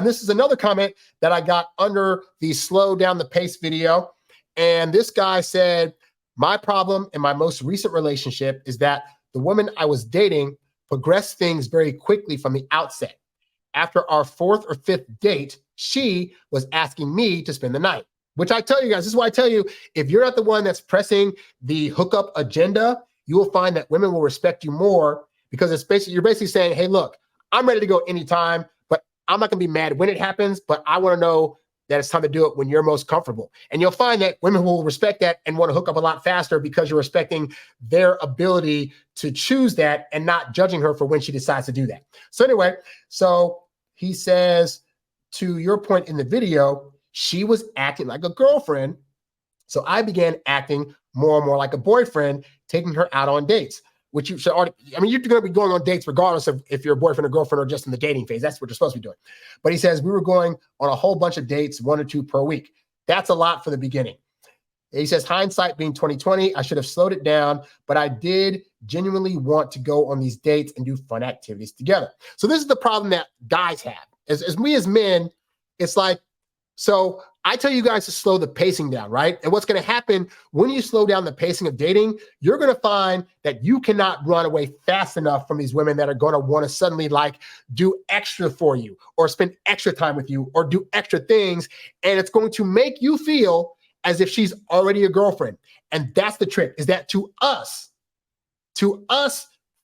And this is another comment that I got under the slow down the pace video. And this guy said, my problem in my most recent relationship is that the woman I was dating progressed things very quickly from the outset. After our 4th or 5th date, she was asking me to spend the night, which I tell you guys, this is why I tell you, if you're not the one that's pressing the hookup agenda, you will find that women will respect you more, because you're basically saying, hey, look, I'm ready to go anytime, but I'm not gonna be mad when it happens, but I wanna know that it's time to do it when you're most comfortable. And you'll find that women will respect that and want to hook up a lot faster, because you're respecting their ability to choose that and not judging her for when she decides to do that. So anyway, so he says, to your point in the video, she was acting like a girlfriend. So I began acting more and more like a boyfriend, taking her out on dates, which you should already, I mean, you're going to be going on dates regardless of if you're a boyfriend or girlfriend or just in the dating phase. That's what you're supposed to be doing. But he says, we were going on a whole bunch of dates, 1 or 2 per week. That's a lot for the beginning. He says, hindsight being 2020, I should have slowed it down, but I did genuinely want to go on these dates and do fun activities together. So this is the problem that guys have. As we as men, it's like, so I tell you guys to slow the pacing down, right? And what's going to happen when you slow down the pacing of dating, you're going to find that you cannot run away fast enough from these women that are going to want to suddenly like do extra for you or spend extra time with you or do extra things. And it's going to make you feel as if she's already a girlfriend. And that's the trick, is that to us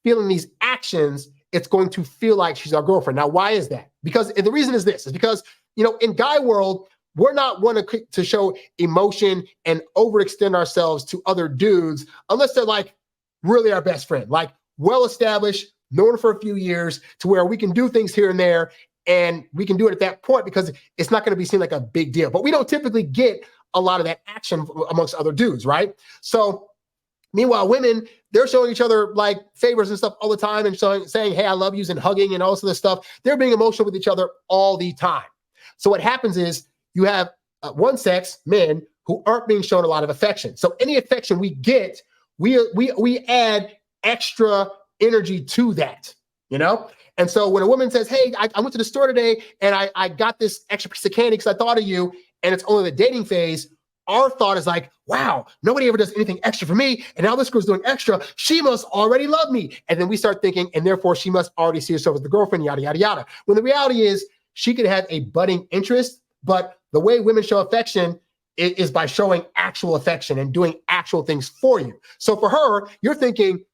feeling these actions, it's going to feel like she's our girlfriend. Now, why is that? Because the reason is this, is because, you know, in guy world, we're not one to show emotion and overextend ourselves to other dudes unless they're like really our best friend, like well-established, known for a few years, to where we can do things here and there, and we can do it at that point because it's not going to be seen like a big deal. But we don't typically get a lot of that action amongst other dudes, right? So meanwhile, women, they're showing each other like favors and stuff all the time and saying, hey, I love you, and hugging and all this other stuff. They're being emotional with each other all the time. So what happens is you have one sex, men, who aren't being shown a lot of affection. So any affection we get, we add extra energy to that, you know? And so when a woman says, hey, I went to the store today and I got this extra piece of candy because I thought of you, and it's only the dating phase, our thought is like, wow, nobody ever does anything extra for me, and now this girl's doing extra. She must already love me. And then we start thinking, and therefore she must already see herself as the girlfriend, yada, yada, yada. When the reality is she could have a budding interest, but the way women show affection is by showing actual affection and doing actual things for you. So for her, you're thinking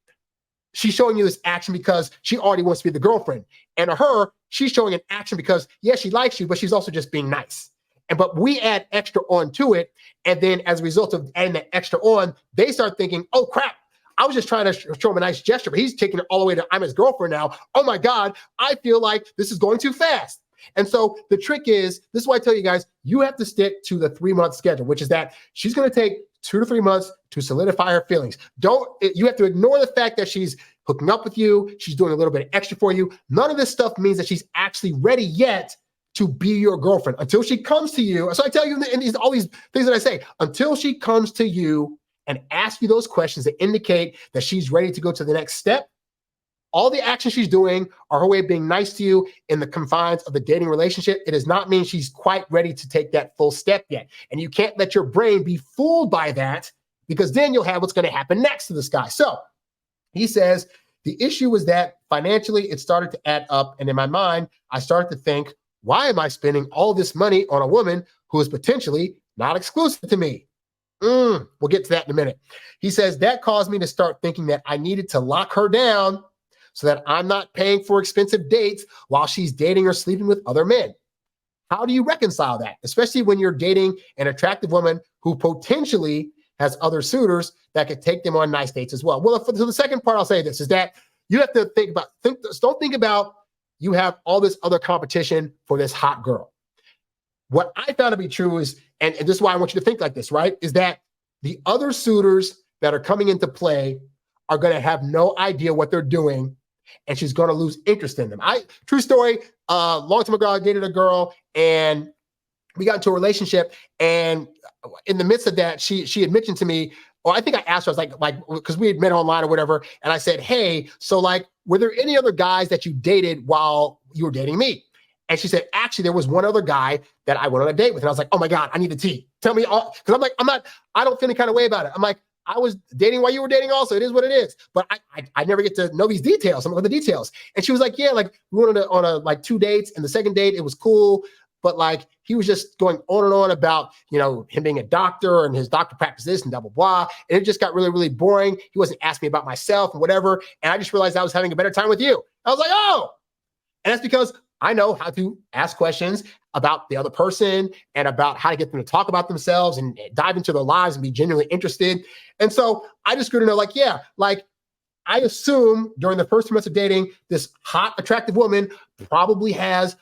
she's showing you this action because she already wants to be the girlfriend. And to her, she's showing an action because, yeah, she likes you, but she's also just being nice. But we add extra on to it. And then as a result of adding that extra on, they start thinking, oh, crap, I was just trying to show him a nice gesture, but he's taking it all the way to I'm his girlfriend now. Oh, my God, I feel like this is going too fast. And so the trick is, this is why I tell you guys, you have to stick to the 3-month schedule, which is that she's going to take 2 to 3 months to solidify her feelings. You have to ignore the fact that she's hooking up with you. She's doing a little bit extra for you. None of this stuff means that she's actually ready yet to be your girlfriend until she comes to you. So I tell you in all these things that I say, until she comes to you and asks you those questions that indicate that she's ready to go to the next step, all the actions she's doing are her way of being nice to you in the confines of the dating relationship. It does not mean she's quite ready to take that full step yet. And you can't let your brain be fooled by that, because then you'll have what's going to happen next to this guy. So he says, the issue was that financially it started to add up. And in my mind, I started to think, why am I spending all this money on a woman who is potentially not exclusive to me? We'll get to that in a minute. He says, that caused me to start thinking that I needed to lock her down so that I'm not paying for expensive dates while she's dating or sleeping with other men. How do you reconcile that? Especially when you're dating an attractive woman who potentially has other suitors that could take them on nice dates as well. Well, so the second part I'll say this is that you have to don't think about you have all this other competition for this hot girl. What I found to be true is, and this is why I want you to think like this, right? Is that the other suitors that are coming into play are going to have no idea what they're doing, and she's going to lose interest in them. True story, long time ago, I dated a girl, and we got into a relationship, and in the midst of that, she had mentioned to me, or I think I asked her, I was like, because we had met online or whatever, and I said, hey, so like, were there any other guys that you dated while you were dating me? And she said, actually, there was one other guy that I went on a date with. And I was like, oh my God, I need the tea. Tell me all. Because I'm like, I don't feel any kind of way about it. I'm like, I was dating while you were dating also. It is what it is. But I never get to know these details, some of the details. And she was like, yeah, like we went on a like 2 dates. And the second date, it was cool. But like, he was just going on and on about, him being a doctor and his doctor practice this and blah, blah, blah. And it just got really, really boring. He wasn't asking me about myself and whatever. And I just realized I was having a better time with you. I was like, oh, and that's because I know how to ask questions about the other person and about how to get them to talk about themselves and dive into their lives and be genuinely interested. And so I just grew to know, like, yeah, like I assume during the first 2 months of dating, this hot, attractive woman probably has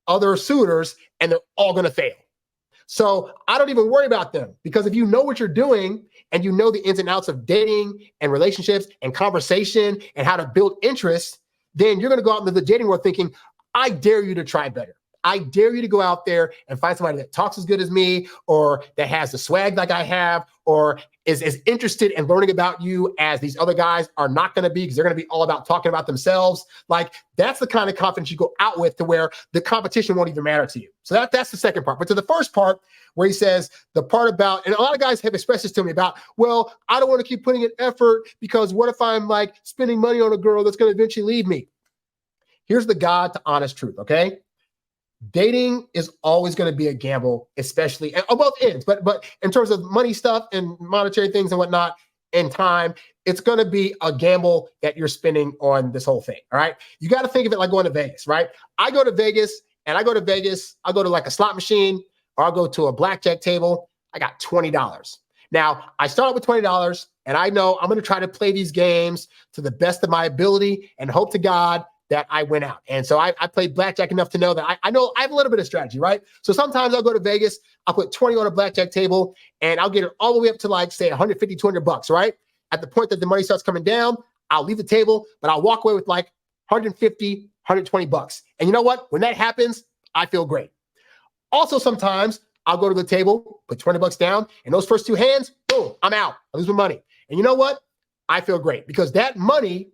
other suitors and they're all going to fail. So I don't even worry about them, because if you know what you're doing and you know the ins and outs of dating and relationships and conversation and how to build interest, then you're going to go out into the dating world thinking, I dare you to try better. I dare you to go out there and find somebody that talks as good as me, or that has the swag like I have, or is as interested in learning about you as these other guys are not going to be, because they're going to be all about talking about themselves. Like, that's the kind of confidence you go out with, to where the competition won't even matter to you. So that's the second part. But to the first part, where he says the part about, and a lot of guys have expressed this to me about, well, I don't want to keep putting in effort because what if I'm like spending money on a girl that's going to eventually leave me? Here's the God to honest truth, okay? Dating is always going to be a gamble, especially on both ends. But in terms of money stuff and monetary things and whatnot, and time, it's going to be a gamble that you're spending on this whole thing. All right. You got to think of it like going to Vegas, right? I go to Vegas, I'll go to like a slot machine, or I'll go to a blackjack table. I got $20. Now, I start with $20, and I know I'm going to try to play these games to the best of my ability and hope to God that I went out. And so I played blackjack enough to know that I know I have a little bit of strategy, right? So sometimes I'll go to Vegas, I'll put 20 on a blackjack table, and I'll get it all the way up to like, say, 150, 200 bucks, right? At the point that the money starts coming down, I'll leave the table, but I'll walk away with like 150, 120 bucks. And you know what? When that happens, I feel great. Also, sometimes I'll go to the table, put 20 bucks down, and those first two hands, boom, I'm out. I lose my money. And you know what? I feel great, because that money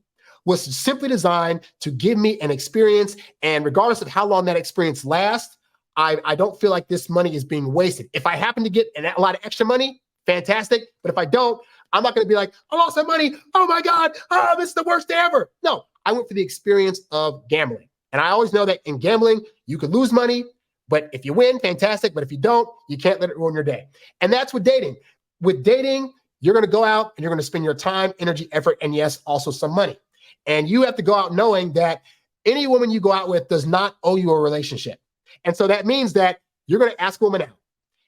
was simply designed to give me an experience. And regardless of how long that experience lasts, I don't feel like this money is being wasted. If I happen to get a lot of extra money, fantastic. But if I don't, I'm not going to be like, I lost some money. Oh my God. Oh, this is the worst day ever. No, I went for the experience of gambling. And I always know that in gambling, you could lose money, but if you win, fantastic. But if you don't, you can't let it ruin your day. And that's with dating. With dating, you're going to go out and you're going to spend your time, energy, effort, and yes, also some money. And you have to go out knowing that any woman you go out with does not owe you a relationship. And so that means that you're going to ask a woman out,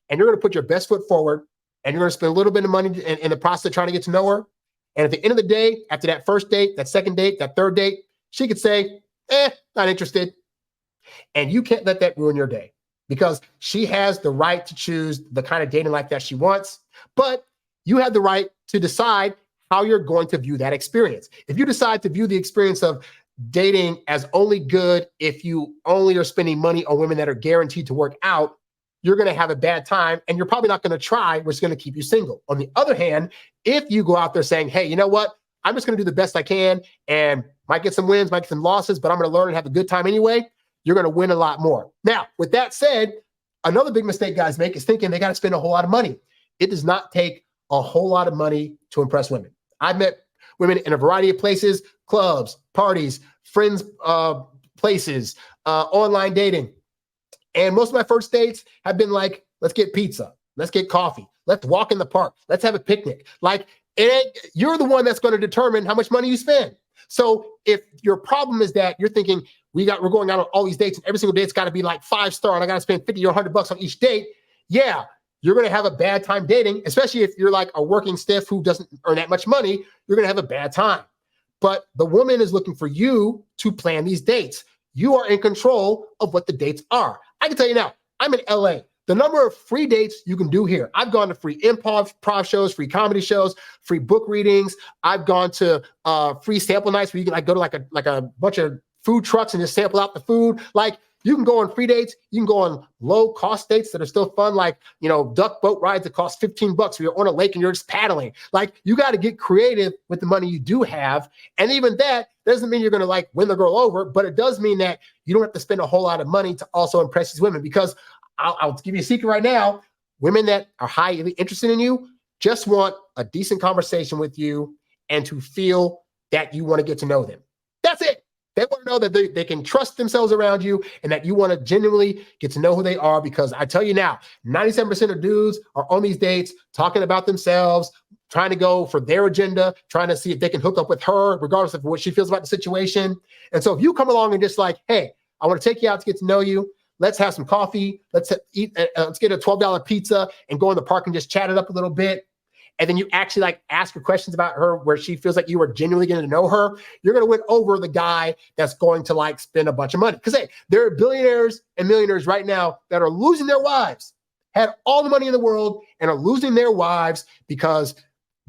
and you're going to put your best foot forward, and you're going to spend a little bit of money in the process of trying to get to know her. And at the end of the day, after that first date, that second date, that third date, she could say, not interested. And you can't let that ruin your day, because she has the right to choose the kind of dating life that she wants. But you have the right to decide how you're going to view that experience. If you decide to view the experience of dating as only good if you only are spending money on women that are guaranteed to work out, you're going to have a bad time, and you're probably not going to try what's going to keep you single. On the other hand, if you go out there saying, hey, you know what? I'm just going to do the best I can, and might get some wins, might get some losses, but I'm going to learn and have a good time anyway, you're going to win a lot more. Now, with that said, another big mistake guys make is thinking they got to spend a whole lot of money. It does not take a whole lot of money to impress women. I've met women in a variety of places, clubs, parties, friends, places, online dating. And most of my first dates have been like, let's get pizza, let's get coffee, let's walk in the park, let's have a picnic. Like, you're the one that's going to determine how much money you spend. So if your problem is that you're thinking we're going out on all these dates and every single date's got to be like 5-star and I got to spend 50 or 100 bucks on each date, yeah, you're going to have a bad time dating, especially if you're like a working stiff who doesn't earn that much money. You're going to have a bad time. But the woman is looking for you to plan these dates. You are in control of what the dates are. I can tell you now, I'm in LA. The number of free dates you can do here. I've gone to free improv shows, free comedy shows, free book readings. I've gone to free sample nights where you can like go to like a bunch of food trucks and just sample out the food. Like, You can go on free dates. You can go on low cost dates that are still fun, like, duck boat rides that cost $15 where you're on a lake and you're just paddling. Like, you got to get creative with the money you do have. And even that doesn't mean you're going to win the girl over, but it does mean that you don't have to spend a whole lot of money to also impress these women, because I'll give you a secret right now. Women that are highly interested in you just want a decent conversation with you and to feel that you want to get to know them. That's it. They want to know that they can trust themselves around you and that you want to genuinely get to know who they are, because I tell you now, 97% of dudes are on these dates talking about themselves, trying to go for their agenda, trying to see if they can hook up with her, regardless of what she feels about the situation. And so if you come along and just hey, I want to take you out to get to know you. Let's have some coffee. Let's eat. Let's get a $12 pizza and go in the park and just chat it up a little bit. And then you actually ask her questions about her where she feels like you are genuinely getting to know her. You're going to win over the guy that's going to spend a bunch of money. Because, hey, there are billionaires and millionaires right now that are losing their wives, had all the money in the world and are losing their wives because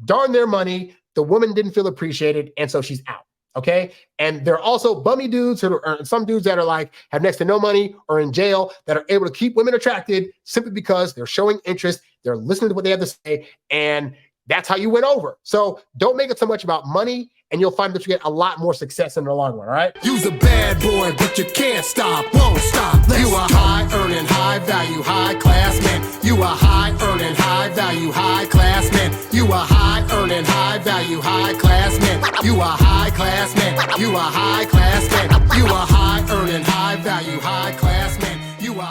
darn their money, the woman didn't feel appreciated. And so she's out. Okay. And there are also bummy dudes or some dudes that are have next to no money or in jail that are able to keep women attracted simply because they're showing interest. They're listening to what they have to say. And that's how you win over. So don't make it so much about money, and you'll find that you get a lot more success in the long run. All right. You's a bad boy, but you can't stop, won't stop. You a high earning, high value, high class man. You a high earning, high value, high class man. You a high earning, high value, high class man. You a high class man. You a high class man. You a high earning, high value, high class man. You a